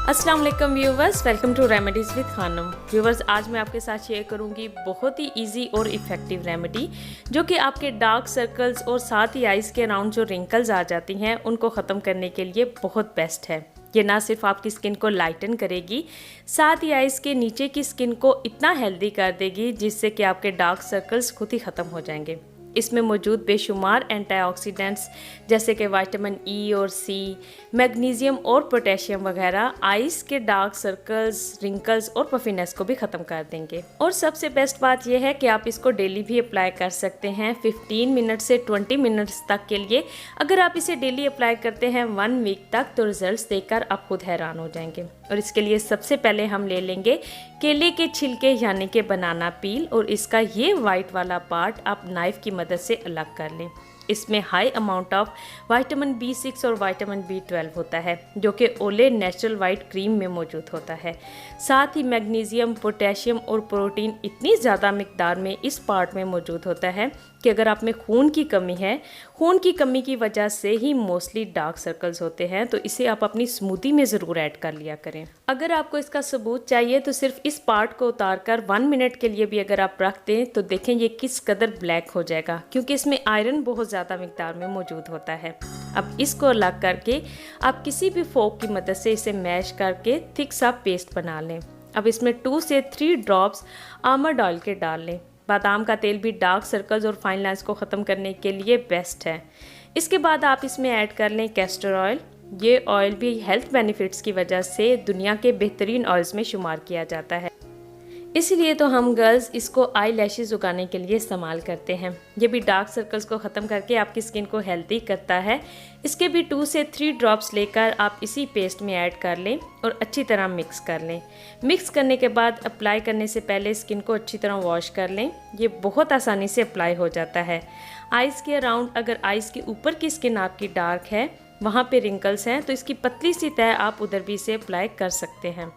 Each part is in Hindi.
अस्सलाम वालेकुम viewers, welcome to remedies with Khanam. Viewers, आज मैं आपके साथ शेयर करूंगी बहुत ही इजी और इफ़ेक्टिव रेमेडी जो कि आपके डार्क सर्कल्स और साथ ही आइज़ के अराउंड जो रिंकल्स आ जाती हैं उनको ख़त्म करने के लिए बहुत बेस्ट है। ये ना सिर्फ आपकी स्किन को लाइटन करेगी, साथ ही आइज़ के नीचे की स्किन को इतना हेल्दी कर देगी जिससे कि आपके डार्क सर्कल्स खुद ही ख़त्म हो जाएंगे। इसमें मौजूद बेशुमार एंटीऑक्सीडेंट्स जैसे कि विटामिन ई और सी, मैग्नीशियम और पोटेशियम वगैरह आइज़ के डार्क सर्कल्स, रिंकल्स और पफीनेस को भी ख़त्म कर देंगे। और सबसे बेस्ट बात यह है कि आप इसको डेली भी अप्लाई कर सकते हैं 15 मिनट से 20 मिनट्स तक के लिए। अगर आप इसे डेली अप्लाई करते हैं 1 वीक तक तो रिजल्ट्स देखकर आप खुद हैरान हो जाएंगे। और इसके लिए सबसे पहले हम ले लेंगे केले के छिलके यानी कि बनाना पील, और इसका ये वाइट वाला पार्ट आप नाइफ़ की मदद से अलग कर लें। इसमें high amount of vitamin B6 और विटामिन B12 होता है जो कि ओले नेचुरल वाइट क्रीम में मौजूद होता है। साथ ही मैग्नीशियम, पोटेशियम और प्रोटीन इतनी ज़्यादा मिकदार में इस पार्ट में मौजूद होता है कि अगर आप में खून की कमी है, खून की कमी की वजह से ही मोस्टली डार्क सर्कल्स होते हैं, तो इसे आप अपनी स्मूदी में ज़रूर ऐड कर लिया करें। अगर आपको इसका सबूत चाहिए तो सिर्फ इस पार्ट को उतार कर 1 मिनट के लिए भी अगर आप रख दें तो देखें ये किस कदर ब्लैक हो जाएगा, क्योंकि इसमें आयरन बहुत ज़्यादा मिकदार में मौजूद होता है। अब इसको अलग करके आप किसी भी फोक की मदद से इसे मैश करके थिक सा पेस्ट बना लें। अब इसमें 2 से 3 ड्रॉप्स आमंड ऑयल के डाल लें। बादाम का तेल भी डार्क सर्कल्स और फाइन लाइंस को ख़त्म करने के लिए बेस्ट है। इसके बाद आप इसमें ऐड कर लें कैस्टर ऑयल। ये ऑयल भी हेल्थ बेनिफिट्स की वजह से दुनिया के बेहतरीन ऑयल्स में शुमार किया जाता है, इसलिए तो हम गर्ल्स इसको आई लैशेज़ उगाने के लिए इस्तेमाल करते हैं। ये भी डार्क सर्कल्स को ख़त्म करके आपकी स्किन को हेल्दी करता है। इसके भी 2 से 3 ड्रॉप्स लेकर आप इसी पेस्ट में ऐड कर लें और अच्छी तरह मिक्स कर लें। मिक्स करने के बाद अप्लाई करने से पहले स्किन को अच्छी तरह वॉश कर लें। ये बहुत आसानी से अप्लाई हो जाता है। आइज़ के अराउंड अगर आइज़ के ऊपर की स्किन आपकी डार्क है, वहाँ पे रिंकल्स हैं, तो इसकी पतली सी तह आप उधर भी इसे अप्लाई कर सकते हैं।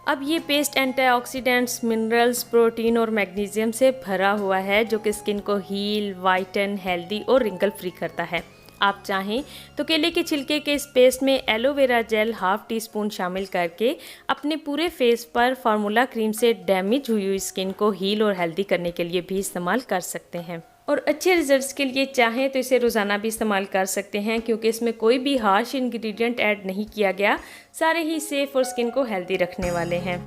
अब ये पेस्ट एंटीऑक्सीडेंट्स, मिनरल्स, प्रोटीन और मैग्नीशियम से भरा हुआ है जो कि स्किन को हील, वाइटन, हेल्दी और रिंकल फ्री करता है। आप चाहें तो केले के छिलके के इस पेस्ट में एलोवेरा जेल 1/2 टीस्पून शामिल करके अपने पूरे फेस पर फार्मूला क्रीम से डैमेज हुई हुई स्किन को हील और हेल्दी करने के लिए भी इस्तेमाल कर सकते हैं। और अच्छे रिजल्ट्स के लिए चाहें तो इसे रोज़ाना भी इस्तेमाल कर सकते हैं, क्योंकि इसमें कोई भी हार्श इंग्रेडिएंट ऐड नहीं किया गया। सारे ही सेफ और स्किन को हेल्दी रखने वाले हैं।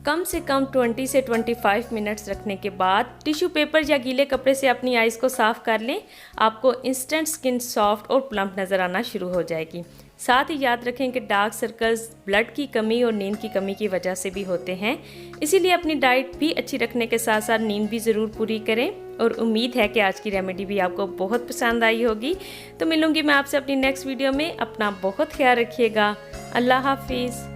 कम से कम 20 से 25 मिनट्स रखने के बाद टिश्यू पेपर या गीले कपड़े से अपनी आइज़ को साफ़ कर लें। आपको इंस्टेंट स्किन सॉफ्ट और प्लम्प नज़र आना शुरू हो जाएगी। साथ ही याद रखें कि डार्क सर्कल्स ब्लड की कमी और नींद की कमी की वजह से भी होते हैं, इसीलिए अपनी डाइट भी अच्छी रखने के साथ साथ नींद भी ज़रूर पूरी करें। और उम्मीद है कि आज की रेमेडी भी आपको बहुत पसंद आई होगी। तो मिलूंगी मैं आपसे अपनी नेक्स्ट वीडियो में। अपना बहुत ख्याल रखिएगा। अल्लाह हाफिज़।